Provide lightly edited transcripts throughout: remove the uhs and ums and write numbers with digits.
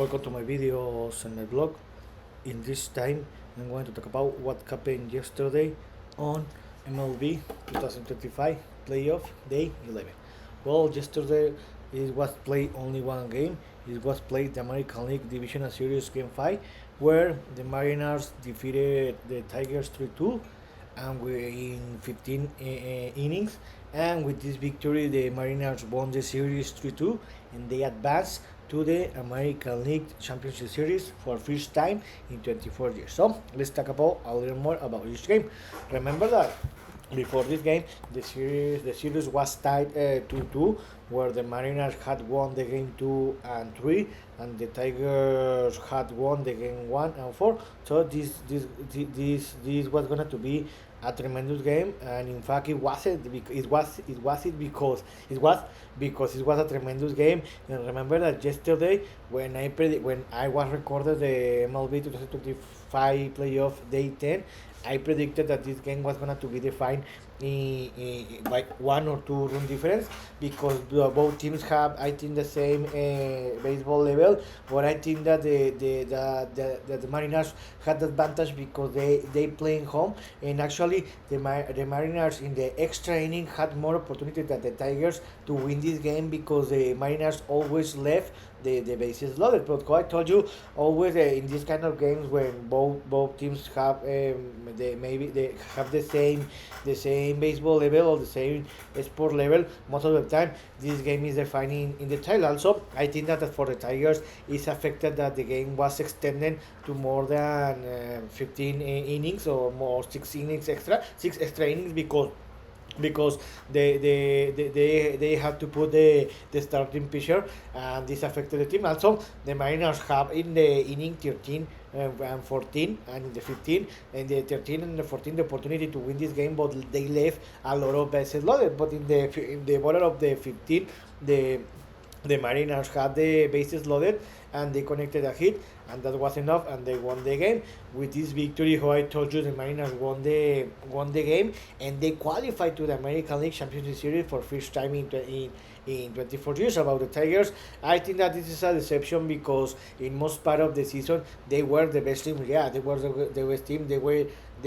Welcome to my videos and my blog. In this time, I'm going to talk about what happened yesterday on MLB 2025 playoff day 11. Well, yesterday it was played only one game. It was played the American League Divisional Series Game 5, where the Mariners defeated the Tigers 3-2 and we're in 15 innings. And with this victory, the Mariners won the series 3-2 and they advanced to the American League Championship Series for first time in 24 years. So let's talk about a little more about each game. Remember that before this game, the series was tied 2-2, where the Mariners had won the game 2 and 3, and the Tigers had won the game 1 and 4. So this was going to be a tremendous game, and in fact it wasn't. It was because it was a tremendous game. And remember that yesterday when I was recorded the MLB 2025 playoff day 10, I predicted that this game was going to be defined by 1 or 2 run difference, because both teams have, I think, the same baseball level. But I think that the Mariners had the advantage because they playing home, and actually the Mariners in the extra inning had more opportunity than the Tigers to win this game, because the Mariners always left the bases loaded. But how I told you, always in these kind of games when both teams have they have the same baseball level or the same sport level, most of the time this game is defining in the title. Also, I think that for the Tigers it's affected that the game was extended to more than 15 innings, or more 6 extra innings, because they have to put the starting pitcher, and this affected the team. Also, the Mariners have in the inning 13 and 14, and in the 15 and the 13 and the 14 the opportunity to win this game, but they left a lot of bases loaded. But in the bottom of the 15, the Mariners had the bases loaded and they connected a hit, and that was enough, and they won the game. With this victory, how I told you, the Mariners won the game, and they qualified to the American League Championship Series for first time in 24 years. About the Tigers, I think that this is a deception, because in most part of the season they were the best team. Yeah, they were the best team. They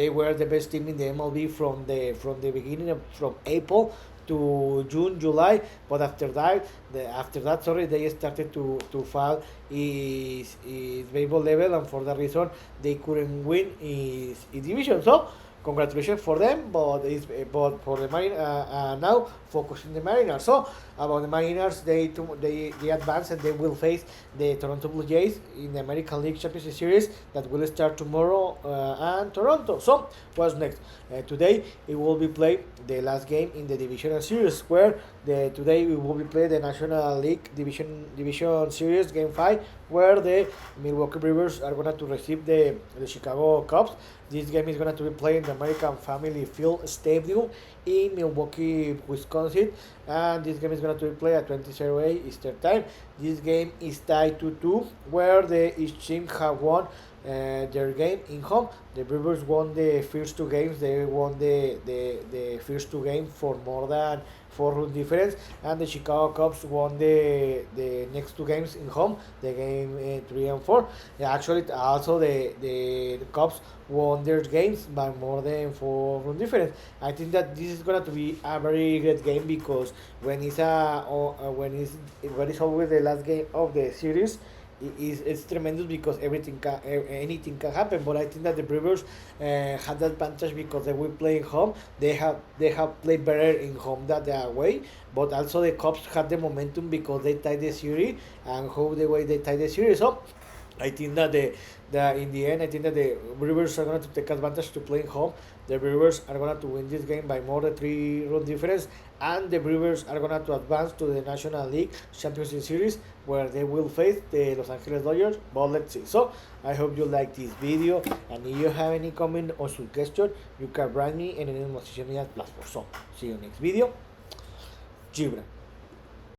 were the best team in the MLB from the beginning from April to June, July. But after that, they started to fall his baseball level, and for that reason they couldn't win his division. So congratulations for them, but for the now focusing the Mariners. So about the Mariners, they advance and they will face the Toronto Blue Jays in the American League Championship Series that will start tomorrow and Toronto. So what's next? Today it will be played the last game in the divisional series, where today we will be playing the National League Division Series Game 5, where the Milwaukee Brewers are going to receive the Chicago Cubs. This game is going to be played in the American Family Field Stadium in Milwaukee, Wisconsin, and this game is going to be played at 20:08 Eastern Time. This game is tied 2-2, where each team have won their game in home. The Brewers won the first 2 games. They won the first 2 games for more than 4-run difference, and the Chicago Cubs won the next 2 games in home, the game 3 and 4. Actually, also the Cubs won their games by more than 4-run difference. I think that this is going to be a very good game, because when it's always the last game of the series, it's tremendous, because anything can happen. But I think that the Brewers had the advantage because they will play in home. They have played better in home than the away. But also the Cubs had the momentum because they tied the series, and how the way they tied the series. So I think that in the end, I think that the Brewers are going to take advantage to play home. The Brewers are going to win this game by more than 3-run difference, and the Brewers are going to advance to the National League Championship Series, where they will face the Los Angeles Dodgers. But let's see. So I hope you like this video, and if you have any comment or suggestion, you can write me in any social media platform. So see you next video. Gibran.